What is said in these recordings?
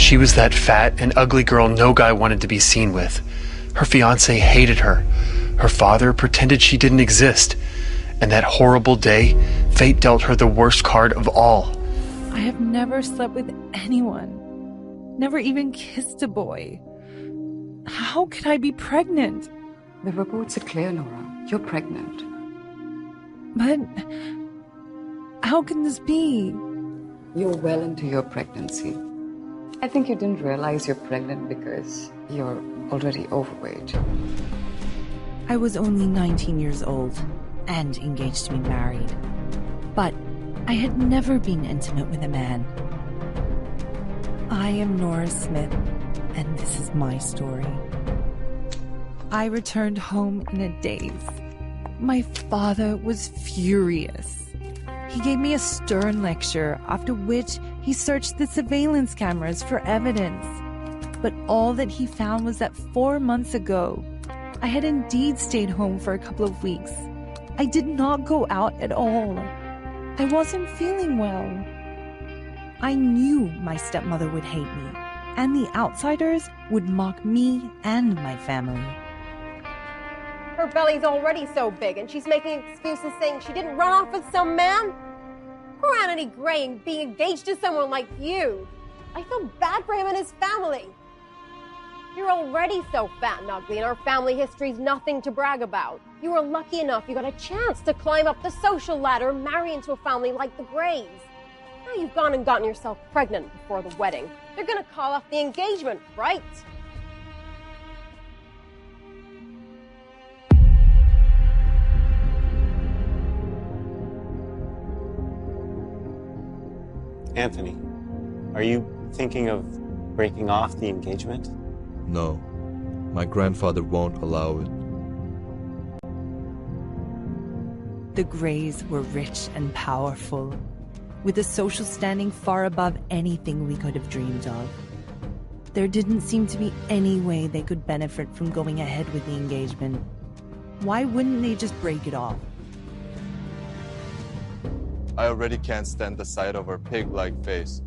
She was that fat and ugly girl no guy wanted to be seen with. Her fiancé hated her. Her father pretended she didn't exist. And that horrible day, fate dealt her the worst card of all. I have never slept with anyone. Never even kissed a boy. How could I be pregnant? The reports are clear, Nora. You're pregnant. But how can this be? You're well into your pregnancy. I think you didn't realize you're pregnant because you're already overweight. I was only 19 years old and engaged to be married. But I had never been intimate with a man. I am Nora Smith, and this is my story. I returned home in a daze. My father was furious. He gave me a stern lecture, after which he searched the surveillance cameras for evidence. But all that he found was that 4 months ago, I had indeed stayed home for a couple of weeks. I did not go out at all. I wasn't feeling well. I knew my stepmother would hate me, and the outsiders would mock me and my family. Her belly's already so big, and she's making excuses saying she didn't run off with some man. Poor Anthony Gray being engaged to someone like you. I feel bad for him and his family. You're already so fat and ugly, and our family history's nothing to brag about. You were lucky enough you got a chance to climb up the social ladder and marry into a family like the Grays. Now you've gone and gotten yourself pregnant before the wedding. They're gonna call off the engagement, right? Anthony, are you thinking of breaking off the engagement? No, my grandfather won't allow it. The Grays were rich and powerful, with a social standing far above anything we could have dreamed of. There didn't seem to be any way they could benefit from going ahead with the engagement. Why wouldn't they just break it off? I already can't stand the sight of her pig-like face.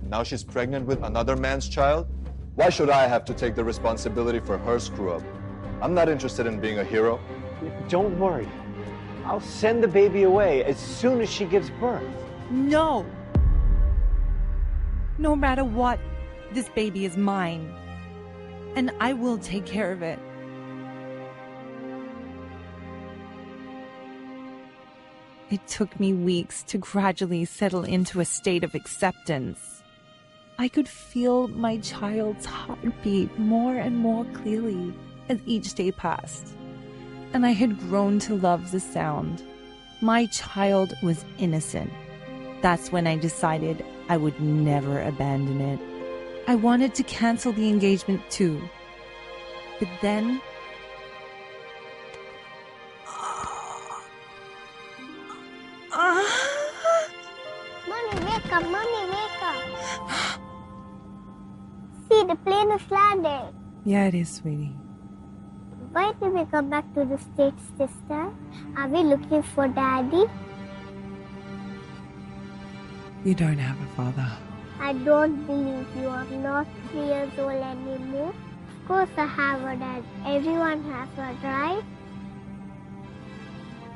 Now she's pregnant with another man's child? Why should I have to take the responsibility for her screw-up? I'm not interested in being a hero. Don't worry. I'll send the baby away as soon as she gives birth. No! No matter what, this baby is mine. And I will take care of it. It took me weeks to gradually settle into a state of acceptance. I could feel my child's heartbeat more and more clearly as each day passed, and I had grown to love the sound. My child was innocent. That's when I decided I would never abandon it. I wanted to cancel the engagement too, but then Mommy, wake up! Mommy, wake up! See, the plane is landing. Yeah, it is, sweetie. Why did we come back to the States this time? Are we looking for Daddy? You don't have a father. I don't believe you. I'm not 3 years old anymore. Of course I have a dad. Everyone has one, right?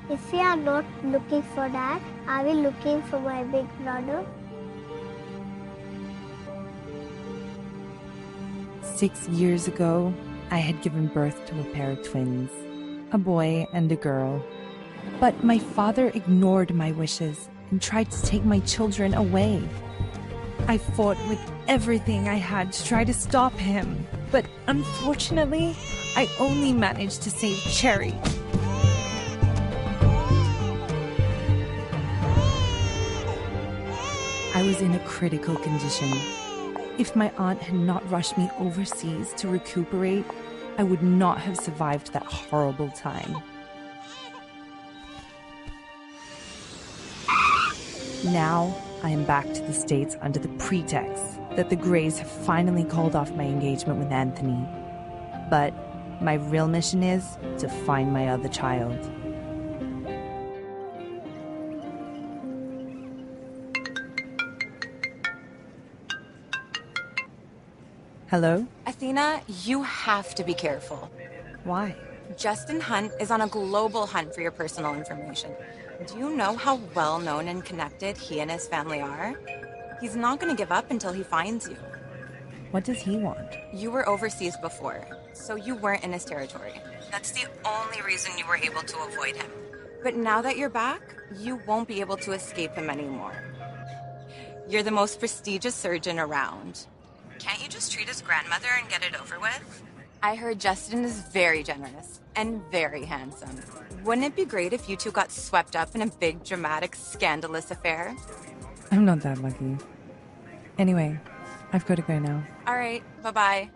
If we are not looking for Dad, are we looking for my big brother? 6 years ago, I had given birth to a pair of twins, a boy and a girl. But my father ignored my wishes and tried to take my children away. I fought with everything I had to try to stop him, but unfortunately, I only managed to save Cherry. I was in a critical condition. If my aunt had not rushed me overseas to recuperate, I would not have survived that horrible time. Now, I am back to the States under the pretext that the Grays have finally called off my engagement with Anthony. But my real mission is to find my other child. Hello? Athena, you have to be careful. Why? Justin Hunt is on a global hunt for your personal information. Do you know how well known and connected he and his family are? He's not going to give up until he finds you. What does he want? You were overseas before, so you weren't in his territory. That's the only reason you were able to avoid him. But now that you're back, you won't be able to escape him anymore. You're the most prestigious surgeon around. Can't you just treat his grandmother and get it over with? I heard Justin is very generous and very handsome. Wouldn't it be great if you two got swept up in a big, dramatic, scandalous affair? I'm not that lucky. Anyway, I've got to go now. All right, bye-bye.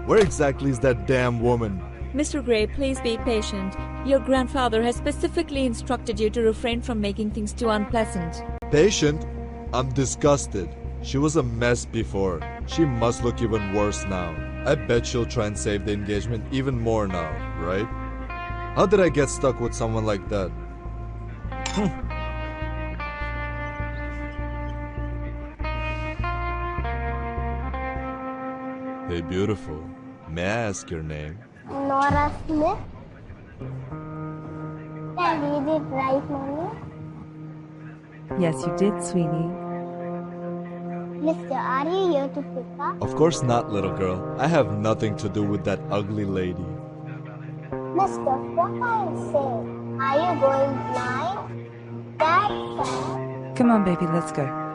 Where exactly is that damn woman? Mr. Gray, please be patient. Your grandfather has specifically instructed you to refrain from making things too unpleasant. Patient? I'm disgusted. She was a mess before. She must look even worse now. I bet she'll try and save the engagement even more now, right? How did I get stuck with someone like that? Hey, beautiful. May I ask your name? Nora Smith. Did I read it right, Mommy? Yes, you did, sweetie. Mister, are you here to pick up? Of course not, little girl. I have nothing to do with that ugly lady. Mister, what are you saying? Are you going blind? That's sad. Come on, baby, let's go.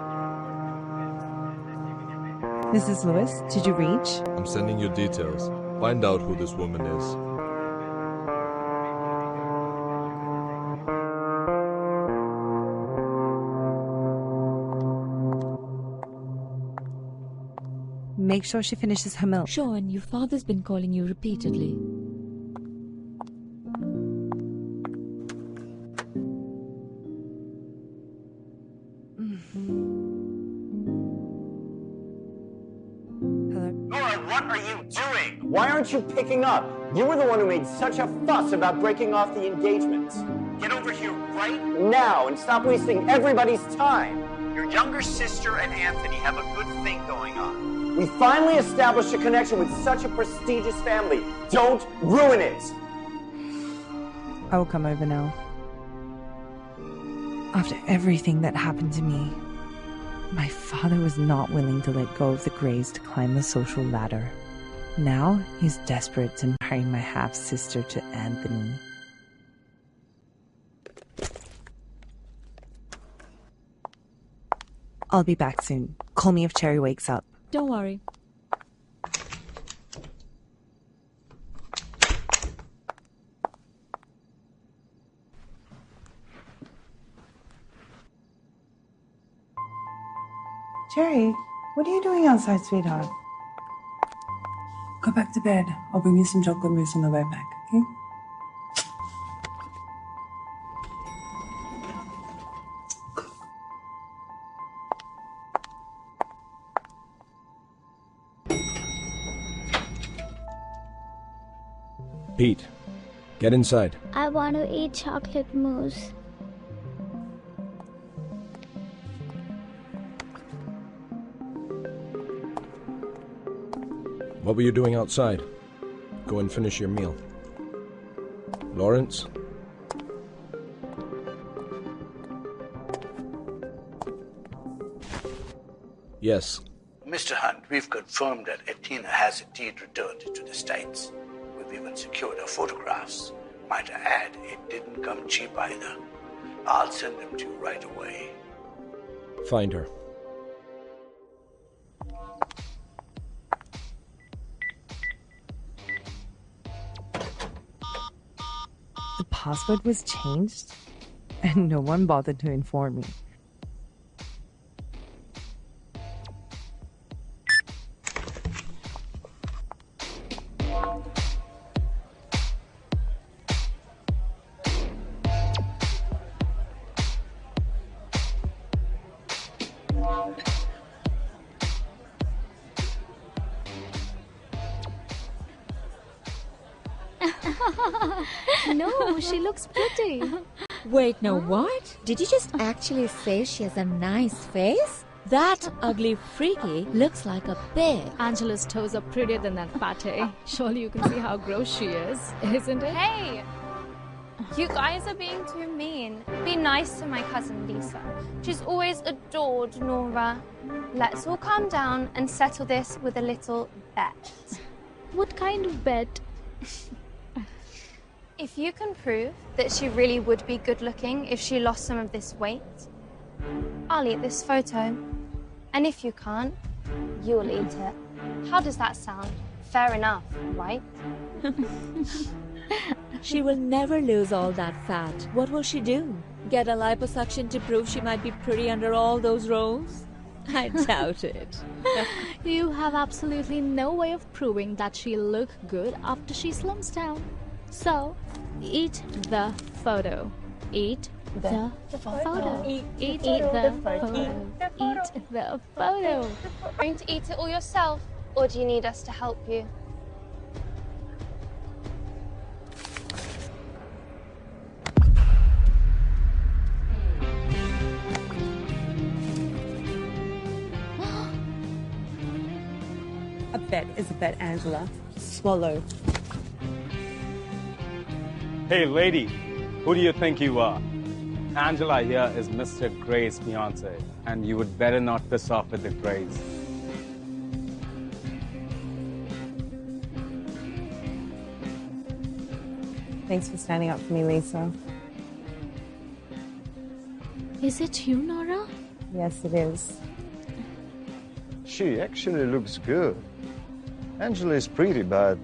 Mrs. Lewis, did you reach? I'm sending you details. Find out who this woman is. Make sure she finishes her milk. Sure, and your father's been calling you repeatedly. Hello? Nora, what are you doing? Why aren't you picking up? You were the one who made such a fuss about breaking off the engagement. Get over here right now and stop wasting everybody's time. Your younger sister and Anthony have a good thing going on. We finally established a connection with such a prestigious family. Don't ruin it. I will come over now. After everything that happened to me, my father was not willing to let go of the Grays to climb the social ladder. Now he's desperate to marry my half-sister to Anthony. I'll be back soon. Call me if Cherry wakes up. Don't worry. Cherry, what are you doing outside, sweetheart? Go back to bed. I'll bring you some chocolate mousse on the way back, okay? Pete, get inside. I want to eat chocolate mousse. What were you doing outside? Go and finish your meal. Lawrence? Yes. Mr. Hunt, we've confirmed that Athena has indeed returned to the States. We've even secured her photographs. Might I add, it didn't come cheap either. I'll send them to you right away. Find her. The password was changed, and no one bothered to inform me. No, she looks pretty. Wait, no, what? Did you just actually say she has a nice face? That ugly freaky looks like a bear. Angela's toes are prettier than that pate. Surely you can see how gross she is, isn't it? Hey! You guys are being too mean. Be nice to my cousin Lisa. She's always adored Nora. Let's all calm down and settle this with a little bet. What kind of bet? If you can prove that she really would be good looking if she lost some of this weight, I'll eat this photo. And if you can't, you'll eat it. How does that sound? Fair enough, right? She will never lose all that fat. What will she do? Get a liposuction to prove she might be pretty under all those rolls? I doubt it. You have absolutely no way of proving that she'll look good after she slims down. So, eat the photo. Eat the photo. Eat the photo. Eat the photo. Going to eat it all yourself, or do you need us to help you? A bet is a bet, Angela. Swallow. Hey, lady, who do you think you are? Angela here is Mr. Gray's fiance, and you would better not piss off with the Grays. Thanks for standing up for me, Lisa. Is it you, Nora? Yes, it is. She actually looks good. Angela is pretty, but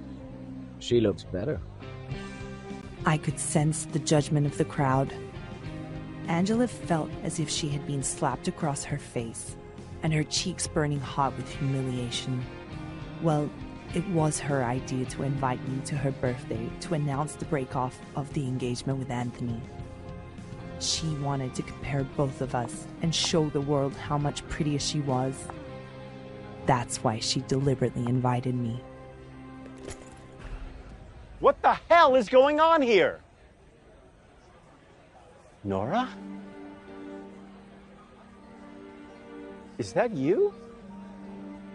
she looks better. I could sense the judgment of the crowd. Angela felt as if she had been slapped across her face, and her cheeks burning hot with humiliation. Well, it was her idea to invite me to her birthday to announce the break-off of the engagement with Anthony. She wanted to compare both of us and show the world how much prettier she was. That's why she deliberately invited me. What the hell is going on here? Nora? Is that you?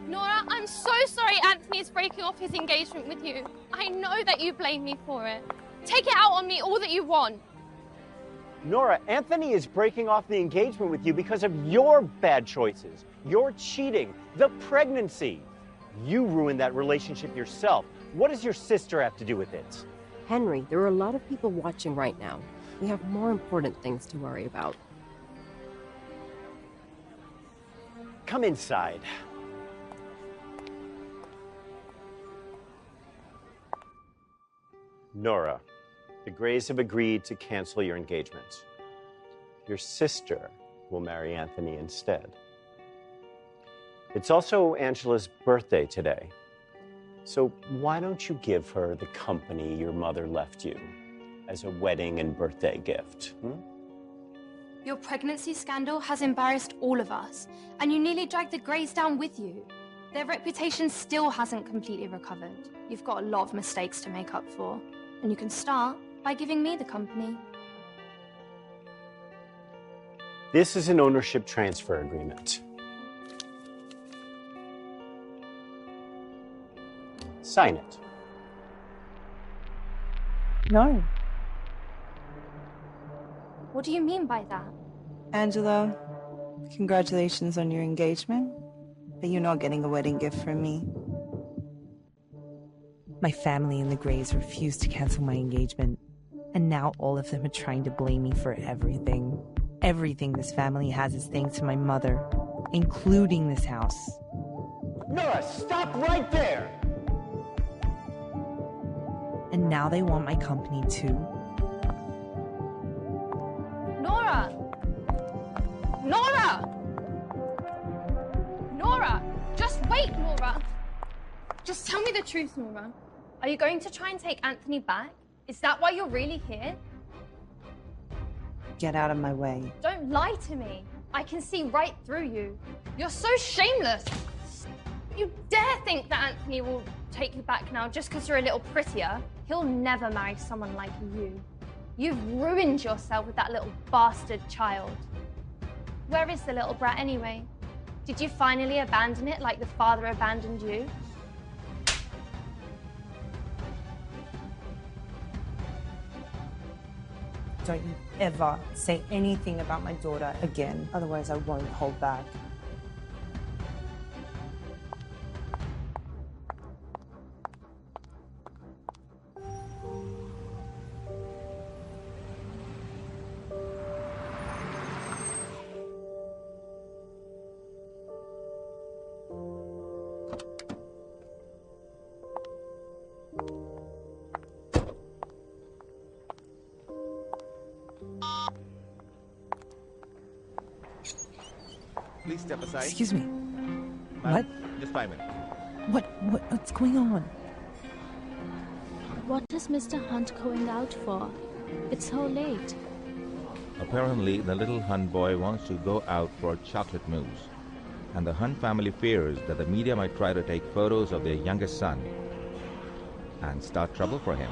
Nora, I'm so sorry Anthony's breaking off his engagement with you. I know that you blame me for it. Take it out on me all that you want. Nora, Anthony is breaking off the engagement with you because of your bad choices. Your cheating, the pregnancy. You ruined that relationship yourself. What does your sister have to do with it? Henry, there are a lot of people watching right now. We have more important things to worry about. Come inside. Nora, the Grays have agreed to cancel your engagement. Your sister will marry Anthony instead. It's also Angela's birthday today. So why don't you give her the company your mother left you as a wedding and birthday gift? Your pregnancy scandal has embarrassed all of us, and you nearly dragged the Greys down with you. Their reputation still hasn't completely recovered. You've got a lot of mistakes to make up for, and you can start by giving me the company. This is an ownership transfer agreement. Sign it. No. What do you mean by that? Angela, congratulations on your engagement, but you're not getting a wedding gift from me. My family and the Grays refused to cancel my engagement, and now all of them are trying to blame me for everything. Everything this family has is thanks to my mother, including this house. Nora, stop right there! And now they want my company too. Nora! Nora! Nora! Just wait, Nora! Just tell me the truth, Nora. Are you going to try and take Anthony back? Is that why you're really here? Get out of my way. Don't lie to me. I can see right through you. You're so shameless. You dare think that Anthony will take you back now just because you're a little prettier? He'll never marry someone like you. You've ruined yourself with that little bastard child. Where is the little brat anyway? Did you finally abandon it like the father abandoned you? Don't you ever say anything about my daughter again, otherwise I won't hold back. Please step aside. Excuse me. Madam, What? Just 5 minutes. What's going on? What is Mr. Hunt going out for? It's so late. Apparently, the little Hunt boy wants to go out for chocolate mousse. And the Hunt family fears that the media might try to take photos of their youngest son and start trouble for him.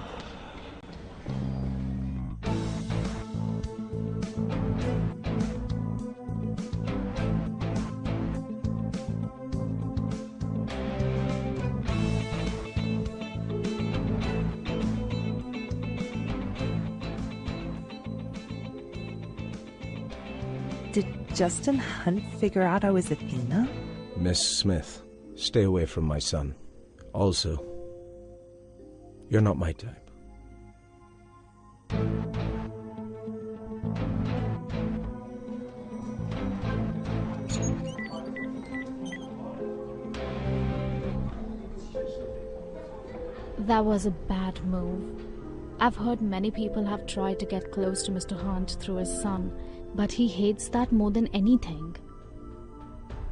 Did Justin Hunt figure out I was Athena? Miss Smith, stay away from my son. Also, you're not my type. That was a bad move. I've heard many people have tried to get close to Mr. Hunt through his son, but he hates that more than anything.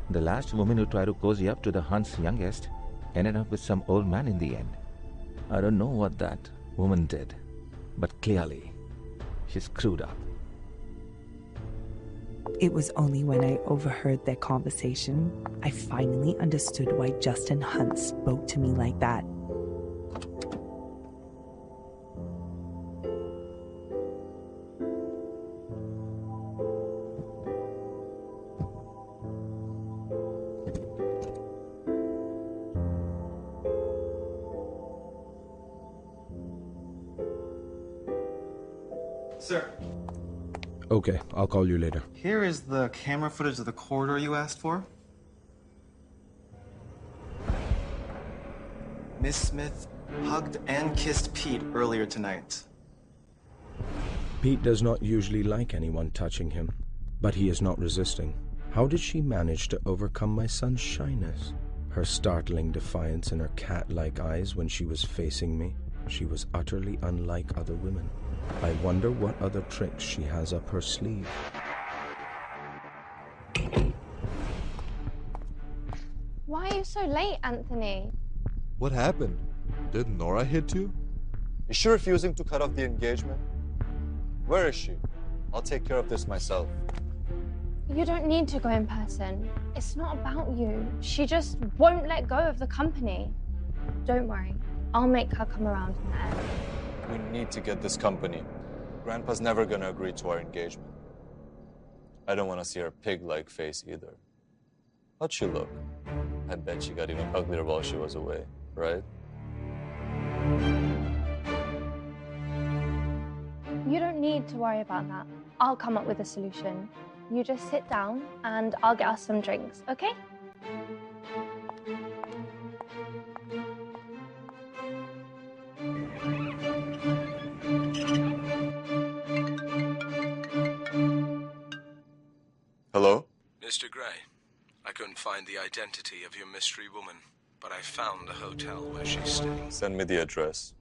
The last woman who tried to cozy up to the Hunt's youngest ended up with some old man in the end. I don't know what that woman did, but clearly, she screwed up. It was only when I overheard their conversation, I finally understood why Justin Hunt spoke to me like that. Sir, Okay, I'll call you later. here is the camera footage of the corridor you asked for. Miss Smith hugged and kissed Pete earlier tonight. Pete does not usually like anyone touching him, but he is not resisting. How did she manage to overcome my son's shyness? Her startling defiance in her cat-like eyes when she was facing me. She was utterly unlike other women. I wonder what other tricks she has up her sleeve. Why are you so late, Anthony? What happened? Did Nora hit you? Is she refusing to cut off the engagement? Where is she? I'll take care of this myself. You don't need to go in person. It's not about you. She just won't let go of the company. Don't worry. I'll make her come around in the end. We need to get this company. Grandpa's never gonna agree to our engagement. I don't want to see her pig-like face either. How'd she look? I bet she got even uglier while she was away, right? You don't need to worry about that. I'll come up with a solution. You just sit down and I'll get us some drinks, okay? Hello? Mr. Gray, I couldn't find the identity of your mystery woman, but I found the hotel where she's staying. Send me the address.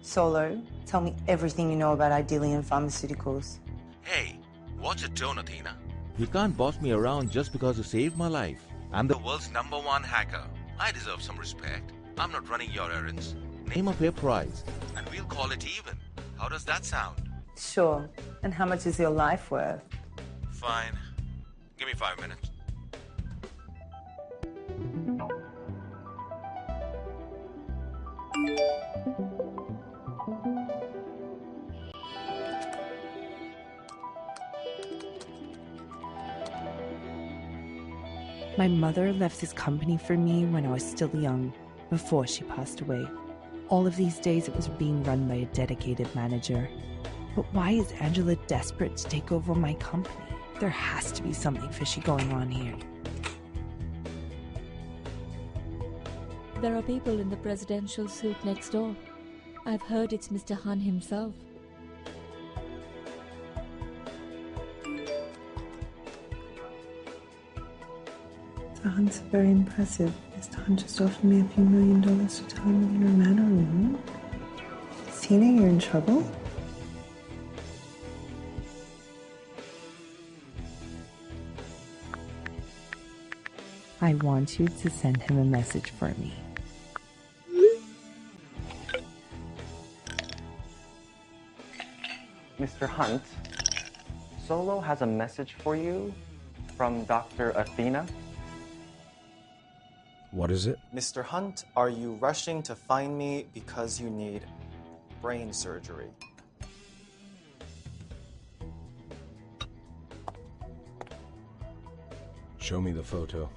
Solo, tell me everything you know about Idelian Pharmaceuticals. Hey, watch your tone, Athena. You can't boss me around just because you saved my life. I'm the world's #1 hacker. I deserve some respect. I'm not running your errands. Name a fair price, and we'll call it even. How does that sound? Sure. And how much is your life worth? Fine. Give me 5 minutes. My mother left this company for me when I was still young, before she passed away. All of these days it was being run by a dedicated manager. But why is Angela desperate to take over my company? There has to be something fishy going on here. There are people in the presidential suite next door. I've heard it's Mr. Han himself. The Hunt's very impressive. Mr. Hunt just offered me a few $1 million to tell him you're a man or a woman. Does he know you're in trouble? I want you to send him a message for me. Mr. Hunt, Solo has a message for you from Dr. Athena. What is it? Mr. Hunt, are you rushing to find me because you need brain surgery? Show me the photo.